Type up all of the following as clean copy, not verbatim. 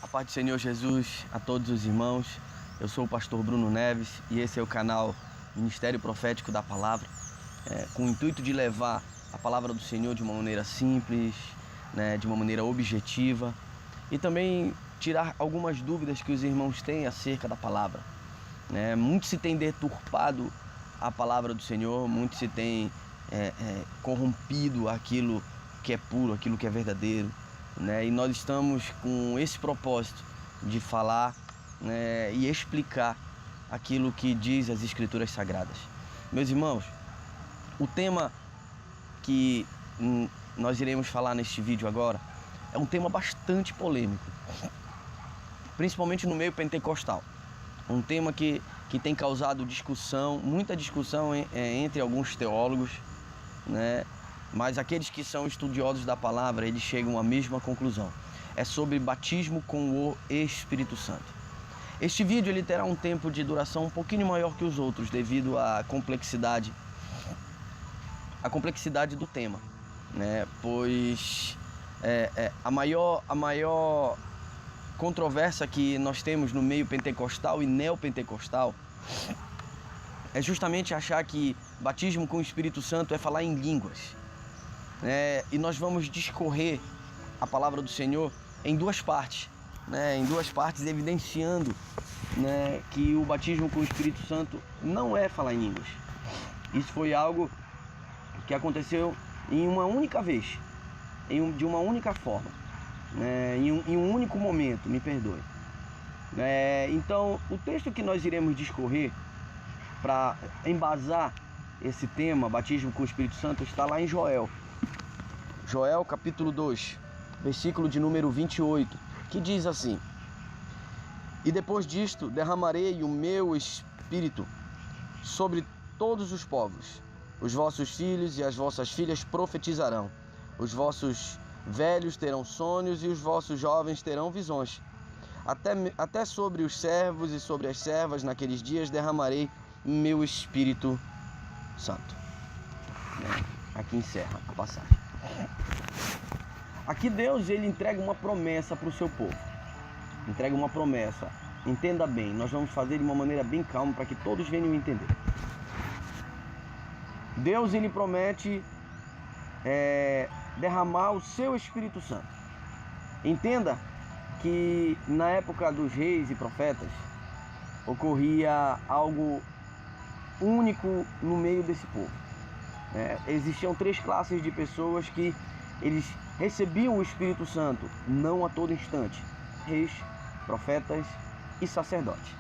A paz do Senhor Jesus a todos os irmãos. Eu sou o pastor Bruno Neves e esse é o canal Ministério Profético da Palavra, com o intuito de levar a palavra do Senhor de uma maneira simples, de uma maneira objetiva e também tirar algumas dúvidas que os irmãos têm acerca da palavra. Muito se tem deturpado a palavra do Senhor, muito se tem corrompido aquilo que é puro, aquilo que é verdadeiro. E nós estamos com esse propósito de falar e explicar aquilo que diz as Escrituras Sagradas. Meus irmãos, o tema que nós iremos falar neste vídeo agora é um tema bastante polêmico, principalmente no meio pentecostal. Um tema que tem causado discussão, muita discussão entre alguns teólogos, mas aqueles que são estudiosos da palavra, eles chegam à mesma conclusão. É sobre batismo com o Espírito Santo. Este vídeo ele terá um tempo de duração um pouquinho maior que os outros, devido à complexidade do tema, pois a maior controvérsia que nós temos no meio pentecostal e neopentecostal é justamente achar que batismo com o Espírito Santo é falar em línguas. E nós vamos discorrer a palavra do Senhor em duas partes, evidenciando que o batismo com o Espírito Santo não é falar em línguas. Isso foi algo que aconteceu em uma única vez, de uma única forma, em um único momento, me perdoe. Então, o texto que nós iremos discorrer para embasar esse tema, batismo com o Espírito Santo, está lá em Joel capítulo 2, versículo de número 28, que diz assim: E depois disto derramarei o meu Espírito sobre todos os povos. Os vossos filhos e as vossas filhas profetizarão. Os vossos velhos terão sonhos e os vossos jovens terão visões. Até sobre os servos e sobre as servas naqueles dias derramarei meu Espírito Santo. Aqui encerra a passagem. Aqui Deus ele entrega uma promessa para o seu povo. Entrega uma promessa. Entenda bem, nós vamos fazer de uma maneira bem calma para que todos venham entender. Deus ele promete derramar o seu Espírito Santo. Entenda que na época dos reis e profetas ocorria algo único no meio desse povo. Existiam três classes de pessoas que eles recebiam o Espírito Santo, não a todo instante: reis, profetas e sacerdotes.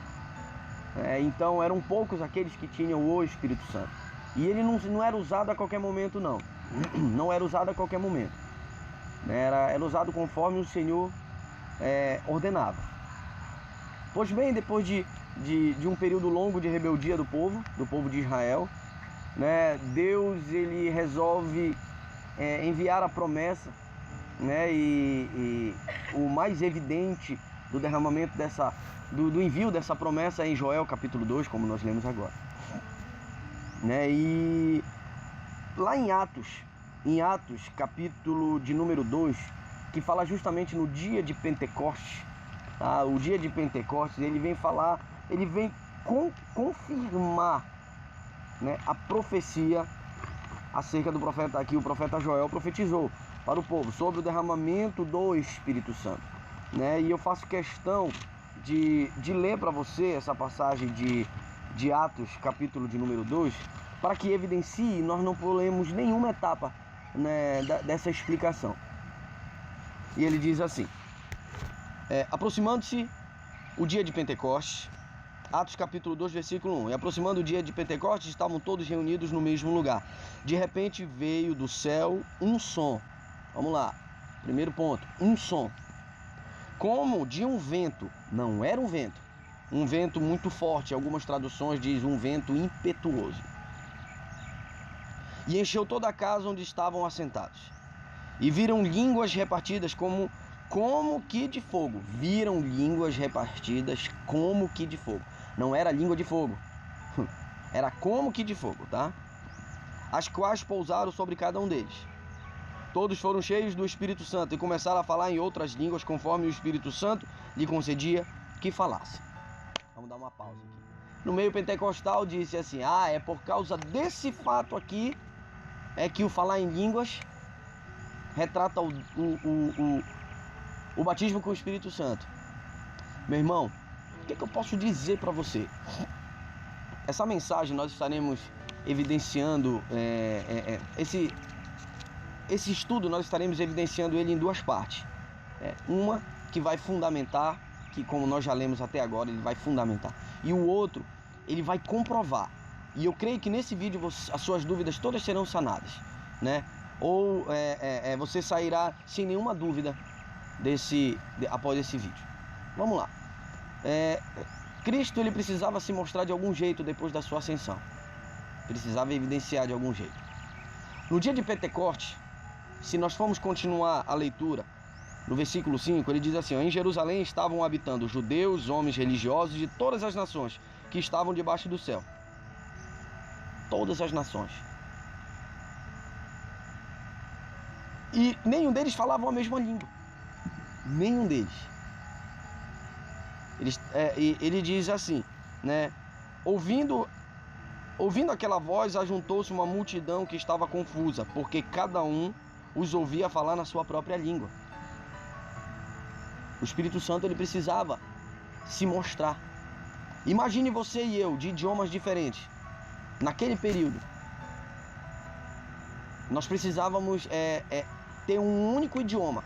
Então eram poucos aqueles que tinham o Espírito Santo. E ele não era usado a qualquer momento, não. Não era usado a qualquer momento. Era usado conforme o Senhor ordenava. Pois bem, depois de um período longo de rebeldia do povo de Israel, Deus ele resolve enviar a promessa, e o mais evidente do derramamento do envio dessa promessa é em Joel capítulo 2, como nós lemos agora. E lá em Atos capítulo de número 2, que fala justamente no dia de Pentecostes, o dia de Pentecostes, ele vem confirmar a profecia acerca do profeta. Aqui o profeta Joel profetizou para o povo sobre o derramamento do Espírito Santo, e eu faço questão de ler para você essa passagem de Atos capítulo de número 2, para que evidencie, nós não pulemos nenhuma etapa dessa explicação. E ele diz assim: aproximando-se o dia de Pentecostes, Atos capítulo 2, versículo 1. E aproximando o dia de Pentecostes, estavam todos reunidos no mesmo lugar. De repente veio do céu um som. Vamos lá. Primeiro ponto. Um som. Como de um vento. Não era um vento. Um vento muito forte. Algumas traduções diz um vento impetuoso. E encheu toda a casa onde estavam assentados. E viram línguas repartidas como que de fogo. Viram línguas repartidas como que de fogo. Não era língua de fogo. Era como que de fogo, tá? As quais pousaram sobre cada um deles. Todos foram cheios do Espírito Santo e começaram a falar em outras línguas, conforme o Espírito Santo lhe concedia que falasse. Vamos dar uma pausa aqui. No meio pentecostal disse assim: é por causa desse fato aqui é que o falar em línguas retrata o batismo com o Espírito Santo. Meu irmão, o que eu posso dizer para você? Essa mensagem nós estaremos evidenciando, esse estudo nós estaremos evidenciando ele em duas partes. Uma que vai fundamentar, que como nós já lemos até agora, ele vai fundamentar. E o outro, ele vai comprovar. E eu creio que nesse vídeo as suas dúvidas todas serão sanadas, né? Ou você sairá sem nenhuma dúvida após esse vídeo. Vamos lá. Cristo ele precisava se mostrar de algum jeito depois da sua ascensão. Precisava evidenciar de algum jeito. No dia de Pentecostes, se nós formos continuar a leitura, no versículo 5, ele diz assim: em Jerusalém estavam habitando judeus, homens religiosos de todas as nações que estavam debaixo do céu. Todas as nações. E nenhum deles falavam a mesma língua. Nenhum deles. Ele diz assim, né? Ouvindo aquela voz, ajuntou-se uma multidão que estava confusa, porque cada um os ouvia falar na sua própria língua. O Espírito Santo ele precisava se mostrar. Imagine você e eu, de idiomas diferentes. Naquele período, nós precisávamos ter um único idioma.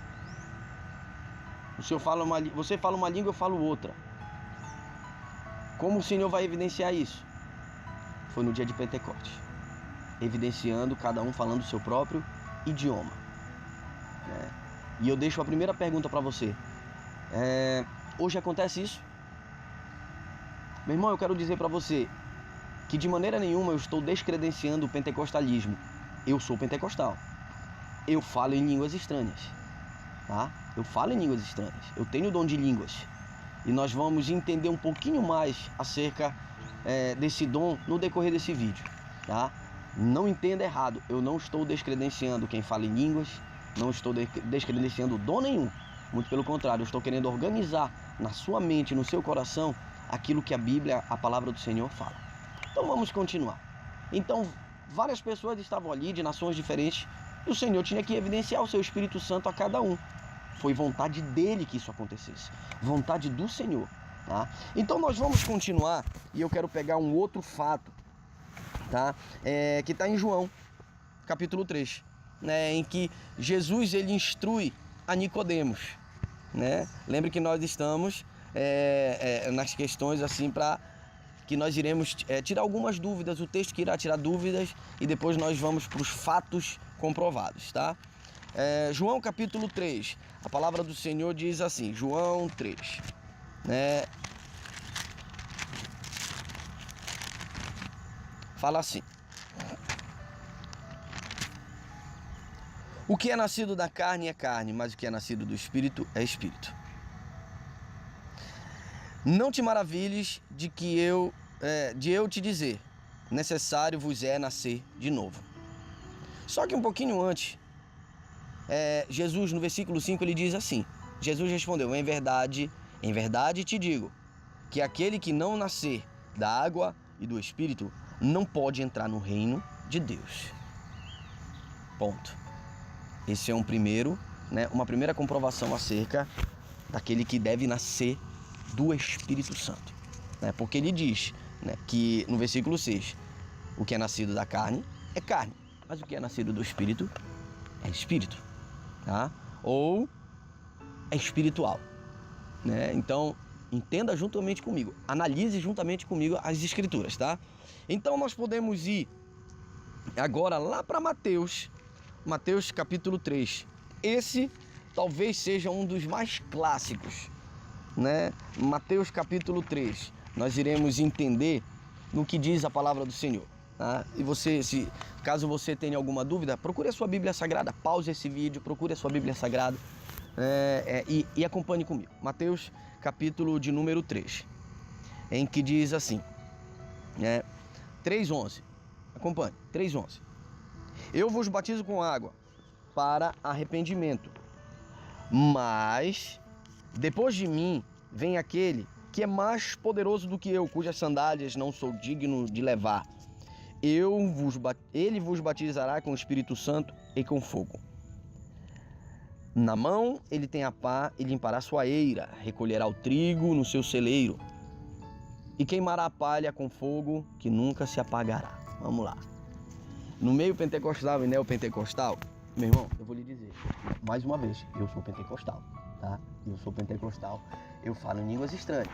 Você fala uma língua, eu falo outra. Como o Senhor vai evidenciar isso? Foi no dia de Pentecostes, evidenciando cada um falando o seu próprio idioma, né? E eu deixo a primeira pergunta para você. Hoje acontece isso? Meu irmão, eu quero dizer para você que de maneira nenhuma eu estou descredenciando o pentecostalismo. Eu sou pentecostal. Eu falo em línguas estranhas, tá? Eu falo em línguas estranhas. Eu tenho o dom de línguas. E nós vamos entender um pouquinho mais acerca desse dom no decorrer desse vídeo, tá? Não entenda errado. Eu não estou descredenciando quem fala em línguas. Não estou descredenciando dom nenhum. Muito pelo contrário, eu estou querendo organizar na sua mente, no seu coração, aquilo que a Bíblia, a palavra do Senhor fala. Então vamos continuar. Então, várias pessoas estavam ali de nações diferentes e o Senhor tinha que evidenciar o seu Espírito Santo a cada um. Foi vontade dele que isso acontecesse. Vontade do Senhor, tá? Então nós vamos continuar e eu quero pegar um outro fato, tá? Que está em João, capítulo 3, né? Em que Jesus ele instrui a Nicodemos, né? Lembre que nós estamos nas questões assim para que nós iremos tirar algumas dúvidas, o texto que irá tirar dúvidas e depois nós vamos para os fatos comprovados, tá? João capítulo 3, a palavra do Senhor diz assim, João 3, né? Fala assim: o que é nascido da carne é carne, mas o que é nascido do Espírito é Espírito. Não te maravilhes de eu te dizer, necessário vos é nascer de novo. Só que um pouquinho antes, Jesus no versículo 5 ele diz assim, Jesus respondeu, em verdade te digo, que aquele que não nascer da água e do Espírito não pode entrar no reino de Deus. Ponto. Esse é uma primeira comprovação acerca daquele que deve nascer do Espírito Santo, né? Porque ele diz, né, que no versículo 6, o que é nascido da carne é carne, mas o que é nascido do Espírito é Espírito, tá? Ou é espiritual, né? Então, entenda juntamente comigo, analise juntamente comigo as Escrituras, tá? Então nós podemos ir agora lá para Mateus capítulo 3. Esse talvez seja um dos mais clássicos, né? Mateus capítulo 3. Nós iremos entender no que diz a palavra do Senhor, tá? E caso você tenha alguma dúvida, procure a sua Bíblia Sagrada, pause esse vídeo, procure a sua Bíblia Sagrada e acompanhe comigo. Mateus capítulo de número 3, em que diz assim, 3:11. Acompanhe, 3:11. Eu vos batizo com água para arrependimento. Mas depois de mim vem aquele que é mais poderoso do que eu, cujas sandálias não sou digno de levar. Ele vos batizará com o Espírito Santo e com fogo. Na mão ele tem a pá e limpará sua eira, recolherá o trigo no seu celeiro e queimará a palha com fogo que nunca se apagará. Vamos lá. No meio pentecostal e neopentecostal, meu irmão, eu vou lhe dizer, mais uma vez, eu sou pentecostal, tá? Eu sou pentecostal, eu falo em línguas estranhas,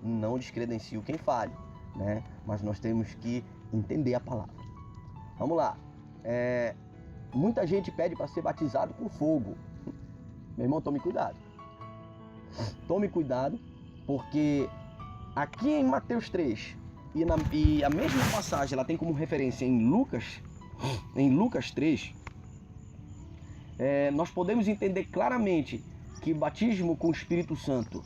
não descredencio quem fale, né? Mas nós temos que entender a palavra. Vamos lá. Muita gente pede para ser batizado com fogo. Meu irmão, tome cuidado. Tome cuidado, porque aqui em Mateus 3 e a mesma passagem ela tem como referência em Lucas 3, nós podemos entender claramente que batismo com o Espírito Santo,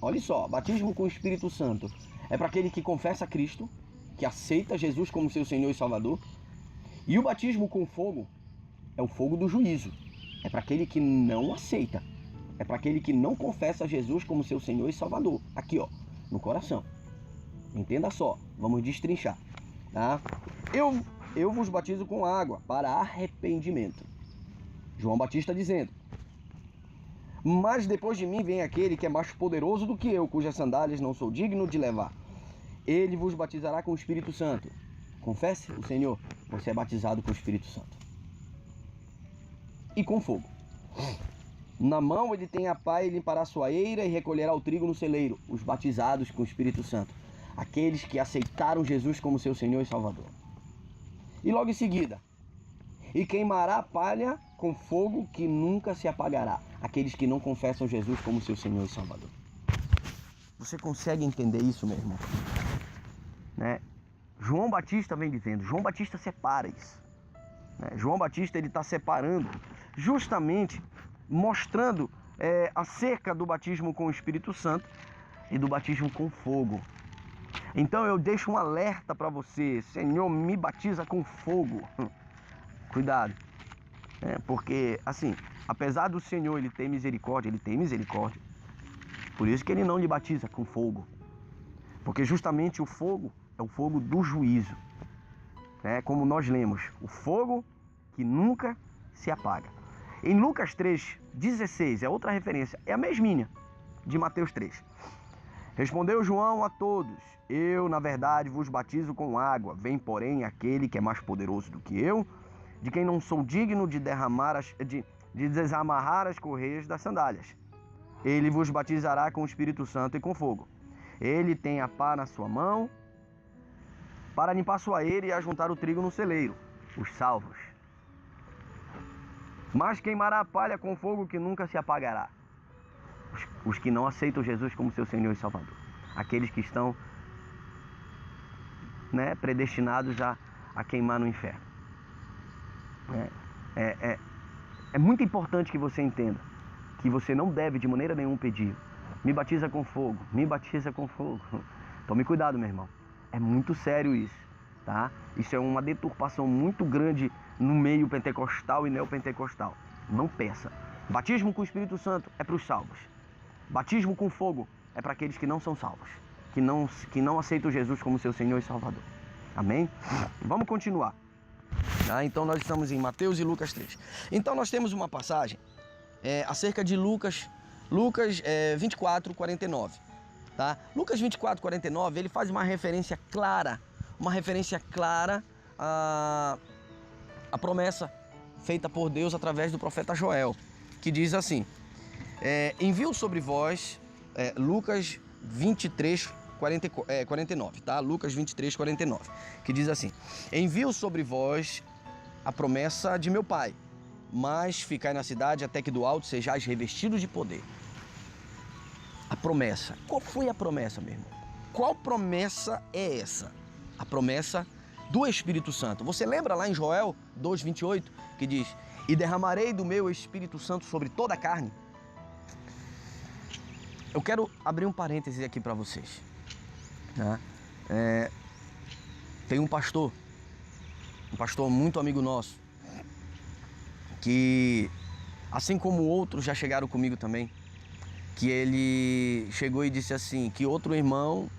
olha só, batismo com o Espírito Santo é para aquele que confessa Cristo, que aceita Jesus como seu Senhor e Salvador, e o batismo com fogo é o fogo do juízo, é para aquele que não aceita, é para aquele que não confessa Jesus como seu Senhor e Salvador, aqui ó, no coração. Entenda só, vamos destrinchar, tá? Eu vos batizo com água para arrependimento. João Batista dizendo: mas depois de mim vem aquele que é mais poderoso do que eu, cujas sandálias não sou digno de levar. Ele vos batizará com o Espírito Santo. Confesse o Senhor, você é batizado com o Espírito Santo. E com fogo. Na mão ele tem a pá e limpará sua eira e recolherá o trigo no celeiro. Os batizados com o Espírito Santo, aqueles que aceitaram Jesus como seu Senhor e Salvador. E logo em seguida, e queimará a palha com fogo que nunca se apagará, aqueles que não confessam Jesus como seu Senhor e Salvador. Você consegue entender isso, meu irmão? Né? João Batista vem dizendo, João Batista separa isso. Né? João Batista ele está separando, justamente mostrando acerca do batismo com o Espírito Santo e do batismo com fogo. Então eu deixo um alerta para você: Senhor, me batiza com fogo. Cuidado, porque assim, apesar do Senhor ele tem misericórdia, por isso que ele não lhe batiza com fogo, porque justamente o fogo é o fogo do juízo, como nós lemos, o fogo que nunca se apaga. Em Lucas 3:16, é outra referência, é a mesminha de Mateus 3. Respondeu João a todos: eu, na verdade, vos batizo com água. Vem, porém, aquele que é mais poderoso do que eu, de quem não sou digno de desamarrar as correias das sandálias. Ele vos batizará com o Espírito Santo e com fogo. Ele tem a pá na sua mão para limpar sua eira e ajuntar o trigo no celeiro, os salvos. Mas queimará a palha com fogo que nunca se apagará. Os que não aceitam Jesus como seu Senhor e Salvador. Aqueles que estão predestinados a queimar no inferno. É muito importante que você entenda que você não deve de maneira nenhuma pedir: me batiza com fogo, me batiza com fogo. Tome cuidado, meu irmão. É muito sério isso, tá? Isso é uma deturpação muito grande no meio pentecostal e neopentecostal. Não peça. Batismo com o Espírito Santo é para os salvos. Batismo com fogo é para aqueles que não são salvos, que não aceitam Jesus como seu Senhor e Salvador. Amém? Vamos continuar. Então nós estamos em Mateus e Lucas 3. Então nós temos uma passagem acerca de Lucas 24:49. Tá? Lucas 24:49, ele faz uma referência clara à promessa feita por Deus através do profeta Joel, que diz assim: envio sobre vós, Lucas 23:49, tá? Lucas 23:49, que diz assim: envio sobre vós a promessa de meu Pai, mas ficai na cidade até que do alto sejais revestidos de poder. A promessa. Qual foi a promessa, meu irmão? Qual promessa é essa? A promessa do Espírito Santo. Você lembra lá em Joel 2:28, que diz: e derramarei do meu Espírito Santo sobre toda a carne? Eu quero abrir um parêntese aqui para vocês. Tem um pastor muito amigo nosso, que, assim como outros já chegaram comigo também, que ele chegou e disse assim, que outro irmão,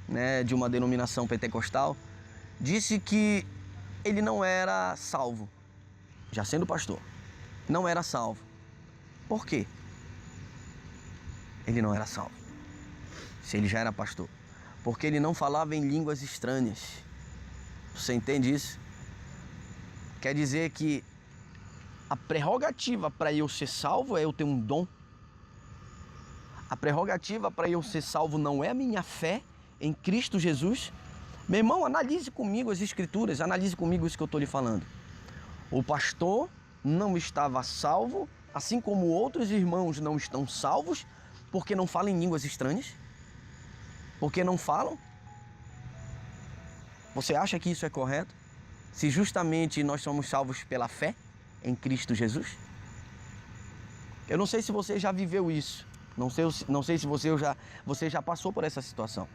né, de uma denominação pentecostal, disse que ele não era salvo, já sendo pastor, não era salvo. Por quê? Ele não era salvo, se ele já era pastor? Porque ele não falava em línguas estranhas. Você entende isso? Quer dizer que a prerrogativa para eu ser salvo é eu ter um dom. A prerrogativa para eu ser salvo não é a minha fé em Cristo Jesus. Meu irmão, analise comigo as escrituras, analise comigo isso que eu estou lhe falando. O pastor não estava salvo, assim como outros irmãos não estão salvos, porque não falam em línguas estranhas. Porque não falam? Você acha que isso é correto? Se justamente nós somos salvos pela fé em Cristo Jesus? Eu não sei se você já viveu isso. Não sei se você já passou por essa situação.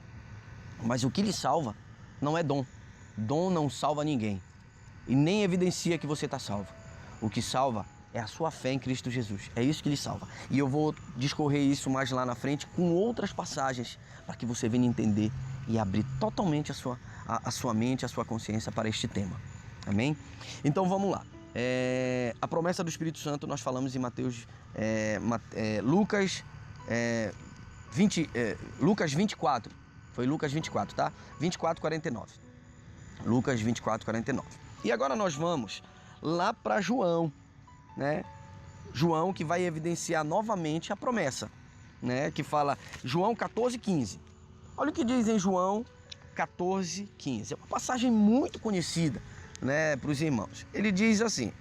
Mas o que lhe salva não é dom. Dom não salva ninguém. E nem evidencia que você está salvo. O que salva é a sua fé em Cristo Jesus. É isso que lhe salva. E eu vou discorrer isso mais lá na frente com outras passagens para que você venha entender e abrir totalmente a sua mente, a sua consciência para este tema. Amém? Então vamos lá. A promessa do Espírito Santo nós falamos em Lucas 24. Foi Lucas 24, tá? 24:49. Lucas 24:49. E agora nós vamos lá para João, né? João, que vai evidenciar novamente a promessa, né? Que fala João 14:15. Olha o que diz em João 14:15. É uma passagem muito conhecida, né, para os irmãos. Ele diz assim: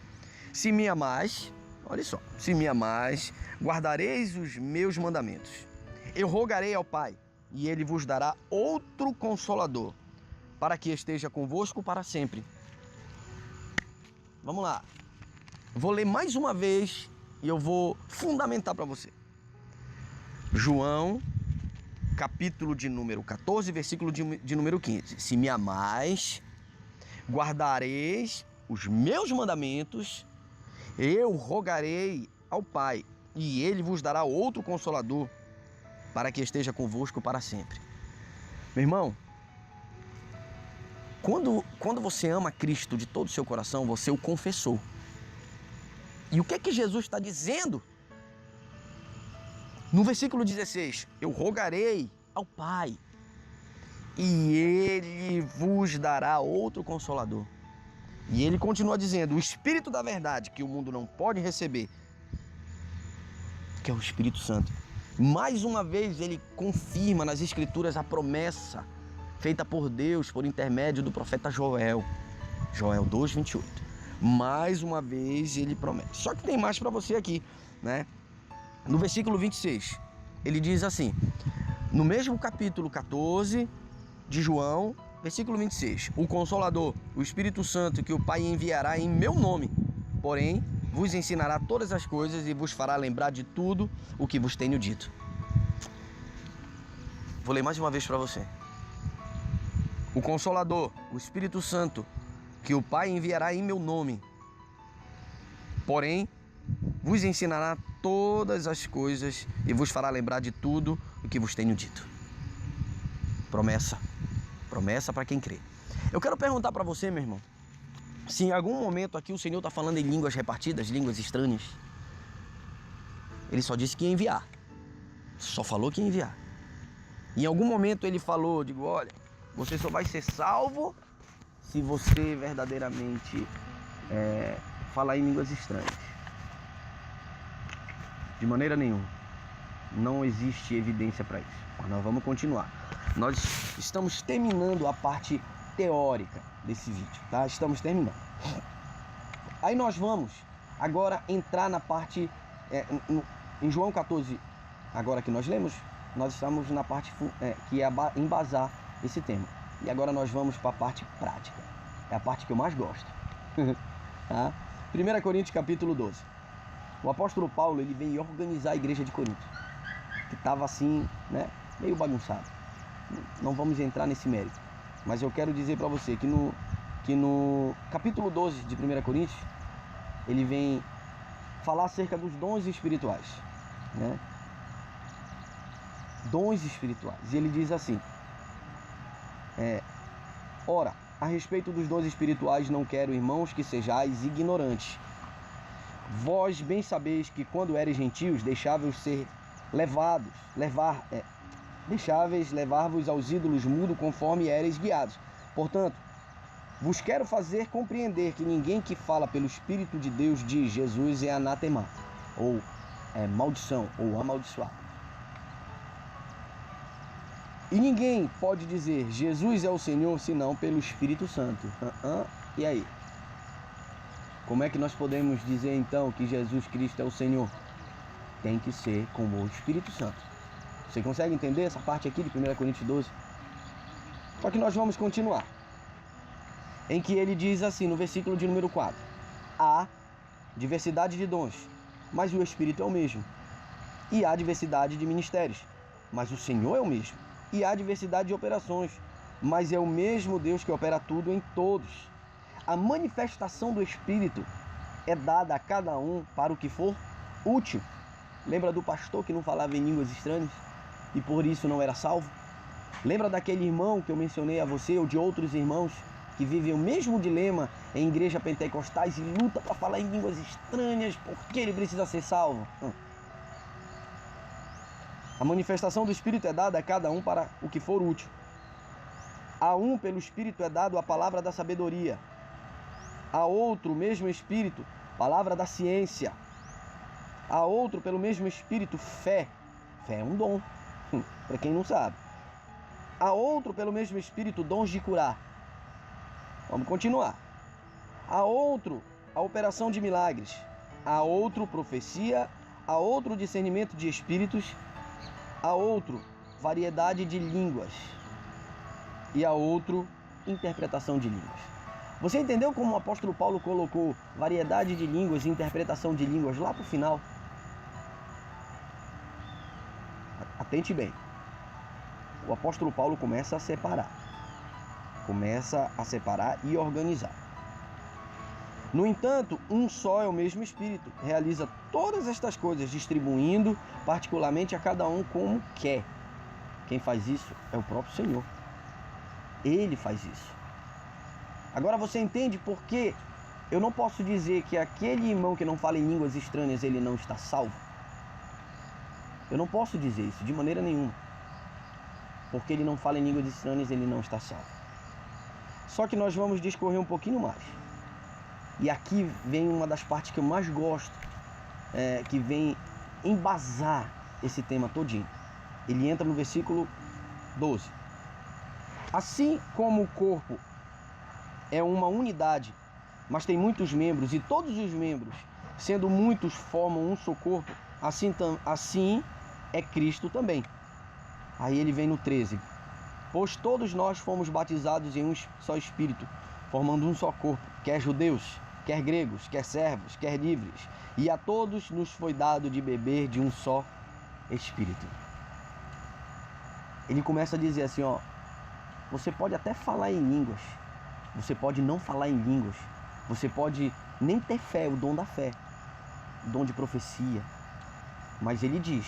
se me amais, olha só, se me amais, guardareis os meus mandamentos. Eu rogarei ao Pai, e ele vos dará outro consolador, para que esteja convosco para sempre. Vamos lá. Vou ler mais uma vez e eu vou fundamentar para você. João, capítulo de número 14, versículo de número 15. Se me amais, guardareis os meus mandamentos, eu rogarei ao Pai, e ele vos dará outro consolador, para que esteja convosco para sempre. Meu irmão, quando você ama Cristo de todo o seu coração, você o confessou. E o que é que Jesus está dizendo? No versículo 16, eu rogarei ao Pai, e ele vos dará outro consolador. E ele continua dizendo, o Espírito da verdade, que o mundo não pode receber, que é o Espírito Santo. Mais uma vez ele confirma nas Escrituras a promessa feita por Deus por intermédio do profeta Joel. Joel 2:28. Mais uma vez ele promete. Só que tem mais para você aqui, né? No versículo 26, ele diz assim, no mesmo capítulo 14 de João, versículo 26, o Consolador, o Espírito Santo, que o Pai enviará em meu nome, porém vos ensinará todas as coisas e vos fará lembrar de tudo o que vos tenho dito. Vou ler mais uma vez para você. O Consolador, o Espírito Santo, que o Pai enviará em meu nome, porém vos ensinará todas as coisas e vos fará lembrar de tudo o que vos tenho dito. Promessa. Promessa para quem crê. Eu quero perguntar para você, meu irmão, se em algum momento aqui o Senhor está falando em línguas repartidas, línguas estranhas. Ele só disse que ia enviar. Só falou que ia enviar. Em algum momento ele falou, digo, olha, você só vai ser salvo se você verdadeiramente falar em línguas estranhas. De maneira nenhuma. Não existe evidência para isso. Mas nós vamos continuar. Nós estamos terminando a parte teórica desse vídeo, tá? Estamos terminando. Aí nós vamos agora entrar na parte em João 14, agora que nós lemos, nós estamos na parte que é embasar esse tema. E agora nós vamos para a parte prática. É a parte que eu mais gosto. Tá? 1 Coríntios capítulo 12. O apóstolo Paulo, ele veio organizar a igreja de Corinto, que estava assim, né, meio bagunçado. Não vamos entrar nesse mérito, mas eu quero dizer para você que no capítulo 12 de 1 Coríntios, ele vem falar acerca dos dons espirituais, né? Dons espirituais. E ele diz assim: ora, a respeito dos dons espirituais, não quero, irmãos, que sejais ignorantes. Vós bem sabeis que quando eres gentios, deixáveis levar-vos aos ídolos mudos conforme eres guiados. Portanto, vos quero fazer compreender que ninguém que fala pelo Espírito de Deus diz Jesus é anatema, ou é maldição, ou amaldiçoado. E ninguém pode dizer Jesus é o Senhor senão pelo Espírito Santo. E aí? Como é que nós podemos dizer então que Jesus Cristo é o Senhor? Tem que ser com o Espírito Santo. Você consegue entender essa parte aqui de 1 Coríntios 12? Só que nós vamos continuar. Em que ele diz assim, no versículo de número 4. Há diversidade de dons, mas o Espírito é o mesmo. E há diversidade de ministérios, mas o Senhor é o mesmo. E há diversidade de operações, mas é o mesmo Deus que opera tudo em todos. A manifestação do Espírito é dada a cada um para o que for útil. Lembra do pastor que não falava em línguas estranhas e por isso não era salvo? Lembra daquele irmão que eu mencionei a você, ou de outros irmãos que vivem o mesmo dilema em igreja pentecostais e luta para falar em línguas estranhas porque ele precisa ser salvo? A manifestação do Espírito é dada a cada um para o que for útil. A um, pelo Espírito, é dado a palavra da sabedoria. A outro, o mesmo Espírito, palavra da ciência. A outro, pelo mesmo Espírito, fé. Fé é um dom, para quem não sabe. A outro, pelo mesmo Espírito, dons de curar. Vamos continuar. A outro, a operação de milagres. A outro, profecia. A outro, discernimento de espíritos. A outro, variedade de línguas. E a outro, interpretação de línguas. Você entendeu como o apóstolo Paulo colocou variedade de línguas e interpretação de línguas lá para o final? Atente bem. O apóstolo Paulo começa a separar. Começa a separar e organizar. No entanto, um só é o mesmo Espírito. Realiza todas estas coisas, distribuindo particularmente a cada um como quer. Quem faz isso é o próprio Senhor. Ele faz isso. Agora você entende por que eu não posso dizer que aquele irmão que não fala em línguas estranhas, ele não está salvo? Eu não posso dizer isso de maneira nenhuma. Porque ele não fala em línguas estranhas, ele não está salvo. Só que nós vamos discorrer um pouquinho mais. E aqui vem uma das partes que eu mais gosto, que vem embasar esse tema todinho. Ele entra no versículo 12. Assim como o corpo é uma unidade, mas tem muitos membros, e todos os membros, sendo muitos, formam um só corpo, assim é Cristo também. Aí ele vem no 13. Pois todos nós fomos batizados em um só Espírito, formando um só corpo, quer judeus, quer gregos, quer servos, quer livres, e a todos nos foi dado de beber de um só Espírito. Ele começa a dizer assim, ó, você pode até falar em línguas, você pode não falar em línguas, você pode nem ter fé, o dom da fé, o dom de profecia, mas ele diz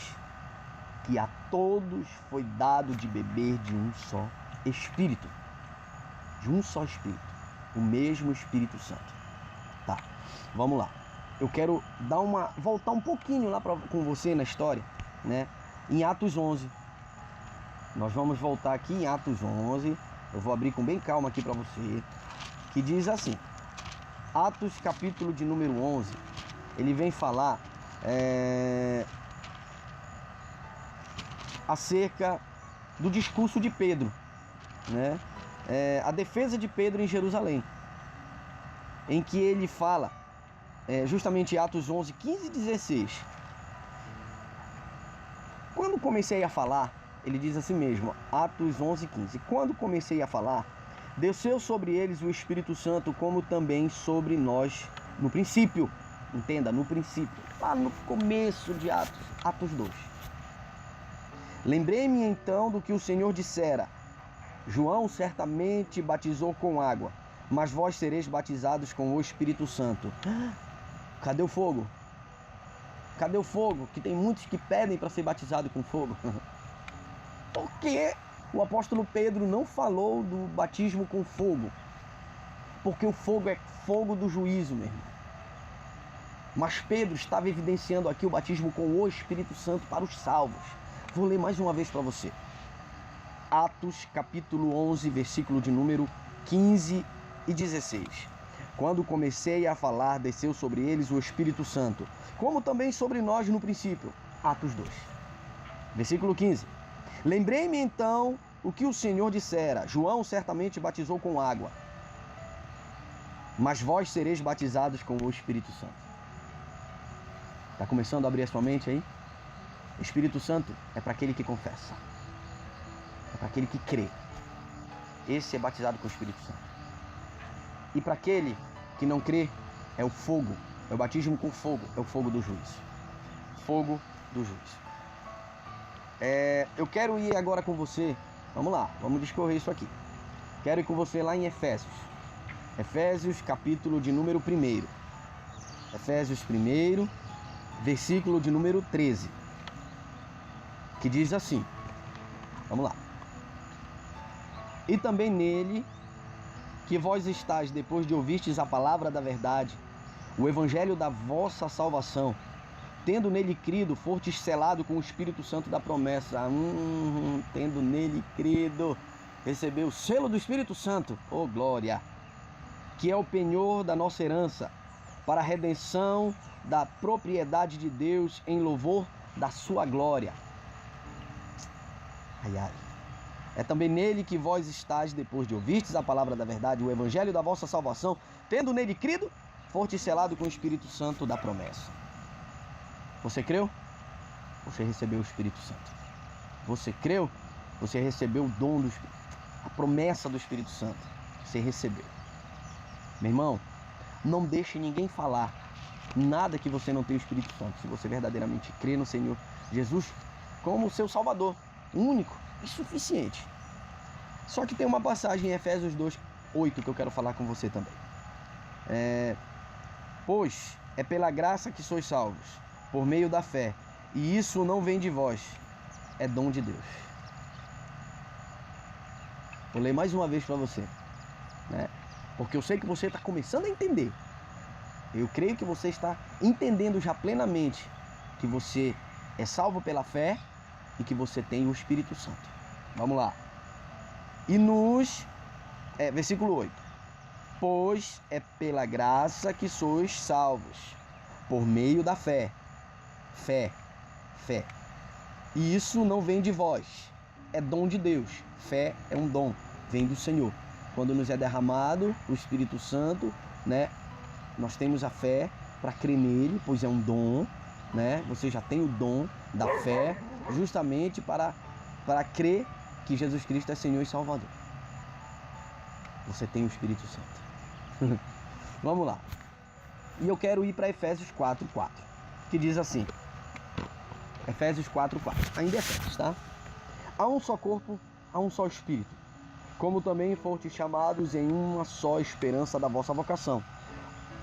que a todos foi dado de beber de um só Espírito, de um só Espírito, o mesmo Espírito Santo. Tá, vamos lá. Eu quero voltar um pouquinho lá com você na história, né? Em Atos 11. Nós vamos voltar aqui em Atos 11. Eu vou abrir com bem calma aqui para você. Que diz assim. Atos capítulo de número 11. Ele vem falar acerca do discurso de Pedro, né? A defesa de Pedro em Jerusalém. Em que ele fala, justamente Atos 11, 15 e 16. Quando comecei a falar, ele diz assim mesmo, Atos 11, 15. Quando comecei a falar, desceu sobre eles o Espírito Santo, como também sobre nós no princípio. Entenda, no princípio, lá no começo de Atos 2. Lembrei-me então do que o Senhor dissera. João certamente batizou com água, mas vós sereis batizados com o Espírito Santo. Cadê o fogo? Cadê o fogo? Que tem muitos que pedem para ser batizado com fogo. Por que o apóstolo Pedro não falou do batismo com fogo? Porque o fogo é fogo do juízo, meu irmão. Mas Pedro estava evidenciando aqui o batismo com o Espírito Santo para os salvos. Vou ler mais uma vez para você. Atos capítulo 11, versículo de número 15 e 16. Quando comecei a falar, desceu sobre eles o Espírito Santo, como também sobre nós no princípio. Atos 2. Versículo 15. Lembrei-me então o que o Senhor dissera: João certamente batizou com água, mas vós sereis batizados com o Espírito Santo. Está começando a abrir a sua mente aí? O Espírito Santo é para aquele que confessa, é para aquele que crê. Esse é batizado com o Espírito Santo. E para aquele que não crê, é o fogo, é o batismo com fogo, é o fogo do juízo. Fogo do juízo. Eu quero ir agora com você, vamos lá, vamos discorrer isso aqui. Quero ir com você lá em Efésios. Efésios capítulo de número 1. Efésios 1, versículo de número 13. Que diz assim, vamos lá. E também nele, que vós estáis, depois de ouvistes a palavra da verdade, o evangelho da vossa salvação, tendo nele crido, fostes selado com o Espírito Santo da promessa. Tendo nele crido, recebeu o selo do Espírito Santo, oh glória, que é o penhor da nossa herança, para a redenção da propriedade de Deus, em louvor da sua glória. Ai, ai. É também nele que vós estáis, depois de ouvirtes a palavra da verdade, o evangelho da vossa salvação, tendo nele crido, foste selado com o Espírito Santo da promessa. Você creu? Você recebeu o Espírito Santo. Você creu? Você recebeu o dom do Espírito, a promessa do Espírito Santo. Você recebeu. Meu irmão, não deixe ninguém falar nada que você não tenha o Espírito Santo. Se você verdadeiramente crê no Senhor Jesus como seu Salvador, único e suficiente. Só que tem uma passagem em Efésios 2:8 que eu quero falar com você também. Pois é pela graça que sois salvos, por meio da fé, e isso não vem de vós, é dom de Deus. Vou ler mais uma vez para você, né? Porque eu sei que você está começando a entender. Eu creio que você está entendendo já plenamente que você é salvo pela fé e que você tem o Espírito Santo. Vamos lá. E versículo 8. Pois é pela graça que sois salvos, por meio da fé. Fé. E isso não vem de vós, é dom de Deus. Fé é um dom, vem do Senhor. Quando nos é derramado o Espírito Santo, né? Nós temos a fé para crer nele, pois é um dom, né? Você já tem o dom da fé, justamente para crer que Jesus Cristo é Senhor e Salvador. Você tem o Espírito Santo. Vamos lá. E eu quero ir para Efésios 4:4, que diz assim. Efésios 4:4. Ainda é Efésios, tá? Há um só corpo, há um só Espírito, como também fostes chamados em uma só esperança da vossa vocação.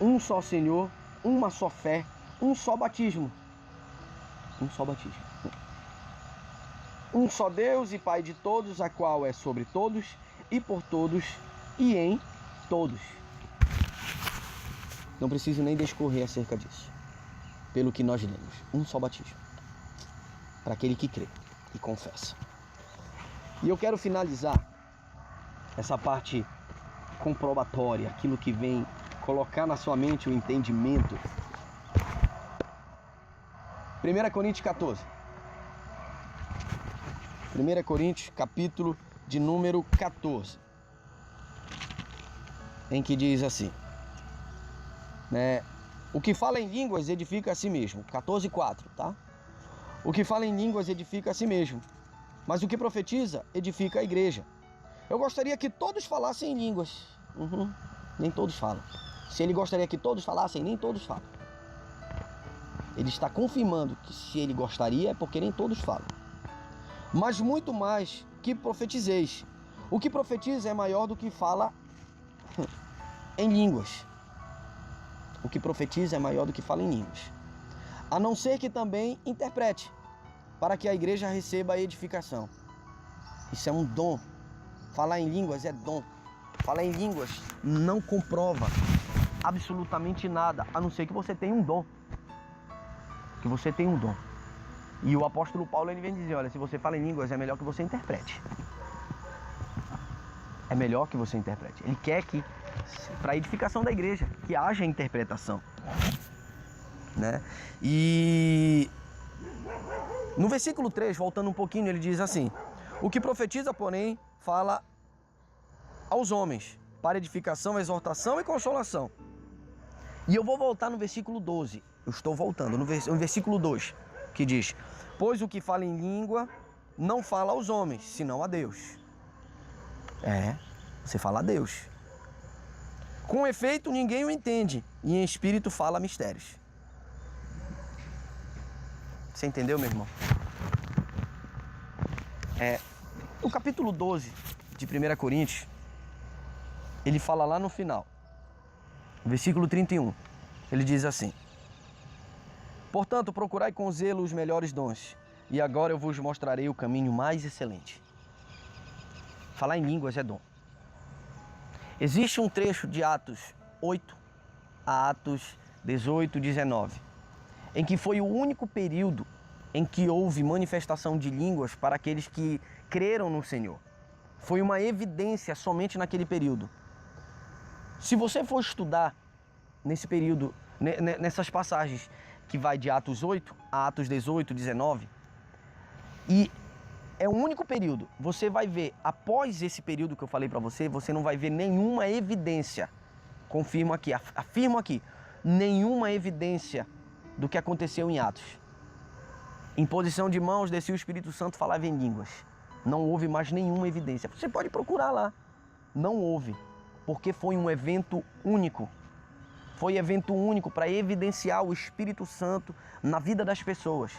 Um só Senhor, uma só fé, um só batismo. Um só batismo. Um só Deus e Pai de todos, a qual é sobre todos e por todos e em todos. Não preciso nem discorrer acerca disso. Pelo que nós lemos. Um só batismo. Para aquele que crê e confessa. E eu quero finalizar essa parte comprobatória, aquilo que vem colocar na sua mente o entendimento. 1 Coríntios 14. 1 Coríntios, capítulo de número 14. Em que diz assim, né? O que fala em línguas edifica a si mesmo. 14:4, tá? O que fala em línguas edifica a si mesmo, mas o que profetiza edifica a igreja. Eu gostaria que todos falassem em línguas. Nem todos falam. Se ele gostaria que todos falassem, nem todos falam. Ele está confirmando que se ele gostaria é porque nem todos falam. Mas muito mais que profetizeis. O que profetiza é maior do que fala em línguas. O que profetiza é maior do que fala em línguas. a não ser que também interprete, para que a igreja receba a edificação. Isso é um dom. Falar em línguas é dom. Falar em línguas não comprova absolutamente nada, a não ser que você tenha um dom. Que você tenha um dom. E o apóstolo Paulo, ele vem dizer, olha, se você fala em línguas, é melhor que você interprete. É melhor que você interprete. Ele quer que, para a edificação da igreja, que haja interpretação. Né? E no versículo 3, voltando um pouquinho, ele diz assim: o que profetiza, porém, fala aos homens, para edificação, exortação e consolação. E eu vou voltar no versículo 12. Eu estou voltando no versículo 2, que diz: pois o que fala em língua não fala aos homens, senão a Deus. Você fala a Deus. Com efeito, ninguém o entende, e em espírito fala mistérios. Você entendeu, meu irmão? O capítulo 12 de 1 Coríntios, ele fala lá no final, versículo 31, ele diz assim: portanto, procurai com zelo os melhores dons, e agora eu vos mostrarei o caminho mais excelente. Falar em línguas é dom. Existe um trecho de Atos 8 a Atos 18, 19, em que foi o único período em que houve manifestação de línguas para aqueles que creram no Senhor. Foi uma evidência somente naquele período. Se você for estudar nesse período, nessas passagens que vai de Atos 8 a Atos 18, 19, e é o único período, você vai ver, após esse período que eu falei para você, você não vai ver nenhuma evidência, confirmo aqui, afirmo aqui, nenhuma evidência do que aconteceu em Atos. Imposição de mãos, descia o Espírito Santo, falava em línguas. Não houve mais nenhuma evidência. Você pode procurar lá. Não houve, porque foi um evento único. Foi evento único para evidenciar o Espírito Santo na vida das pessoas,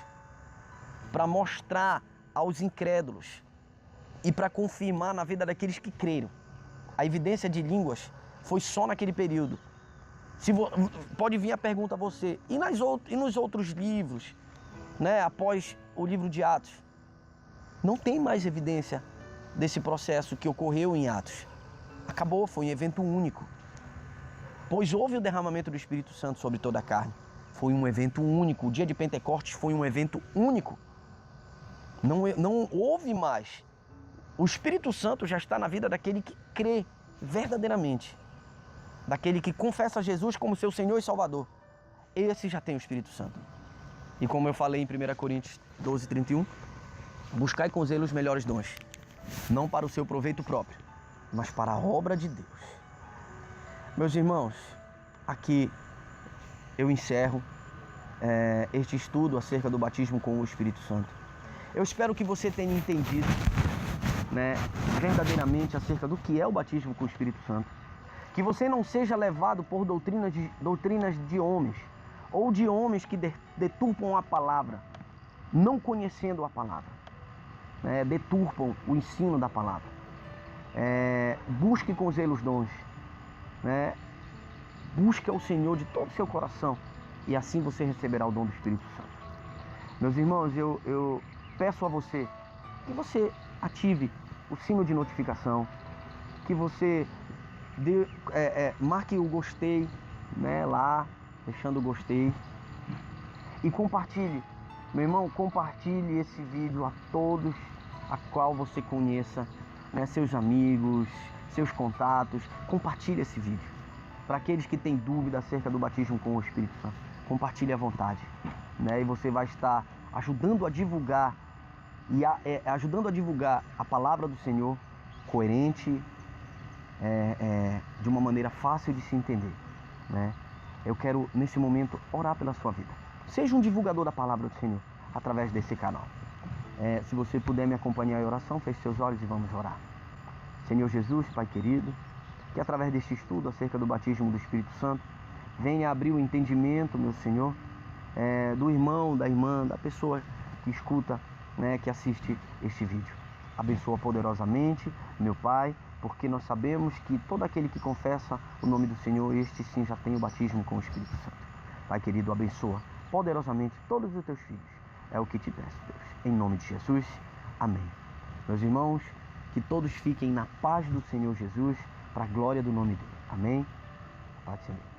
para mostrar aos incrédulos e para confirmar na vida daqueles que creram. A evidência de línguas foi só naquele período. Pode vir a pergunta a você, e nos outros livros, né, após o livro de Atos? Não tem mais evidência desse processo que ocorreu em Atos. Acabou, foi um evento único. Pois houve o derramamento do Espírito Santo sobre toda a carne. Foi um evento único. O dia de Pentecostes foi um evento único. Não houve mais. O Espírito Santo já está na vida daquele que crê verdadeiramente. Daquele que confessa Jesus como seu Senhor e Salvador. Esse já tem o Espírito Santo. E como eu falei em 1 Coríntios 12, 31, buscai com zelo os melhores dons, não para o seu proveito próprio, mas para a obra de Deus. Meus irmãos, aqui eu encerro este estudo acerca do batismo com o Espírito Santo. Eu espero que você tenha entendido, né, verdadeiramente acerca do que é o batismo com o Espírito Santo. Que você não seja levado por doutrinas de homens, ou de homens que deturpam a palavra, não conhecendo a palavra, né? Deturpam o ensino da palavra. Busque com zelo os dons, né? Busque ao Senhor de todo o seu coração, e assim você receberá o dom do Espírito Santo. Meus irmãos, eu peço a você que você ative o sino de notificação, que você marque o gostei, né, lá, deixando o gostei, e compartilhe. Meu irmão, compartilhe esse vídeo a todos a qual você conheça, né, seus amigos, seus contatos. Compartilhe esse vídeo para aqueles que têm dúvida acerca do batismo com o Espírito Santo. Compartilhe à vontade, né, e você vai estar ajudando a divulgar a palavra do Senhor, coerente, de uma maneira fácil de se entender, né? Eu quero, nesse momento, orar pela sua vida. Seja um divulgador da palavra do Senhor através desse canal. Se você puder me acompanhar em oração, feche seus olhos e vamos orar. Senhor Jesus, Pai querido, que através deste estudo acerca do batismo do Espírito Santo, venha abrir o entendimento, meu Senhor, do irmão, da irmã, da pessoa que escuta, né, que assiste este vídeo. Abençoa poderosamente, meu Pai, porque nós sabemos que todo aquele que confessa o nome do Senhor, este sim já tem o batismo com o Espírito Santo. Pai querido, abençoa poderosamente todos os teus filhos. É o que te peço, Deus. Em nome de Jesus. Amém. Meus irmãos, que todos fiquem na paz do Senhor Jesus, para a glória do nome dele. Amém. Paz do Senhor.